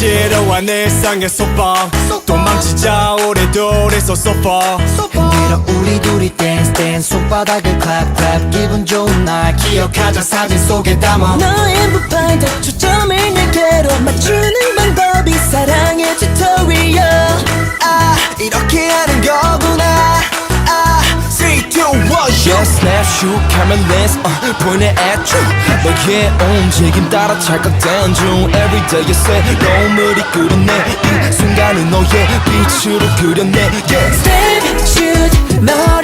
지루한 일상의 소방 도망치자 오래도래서 so far 흔들어 우리 둘이 댄스 댄스 손바닥을 clap clap 기분 좋은 날 기억하자 사진 속에 담아 너의 무파이도 초점을 내게로 맞추는 방법이 사랑의 튜토리얼 아 이렇게 하는 거구나 아 3, 2, 1 Yeah, snapshot, camera lens, point it at you 너의 움직임 따라 찰칵대는 중 Everyday의 새로운 물이 끓어내 이 순간을 너의 빛으로 그려내 Yeah Step, shoot, 널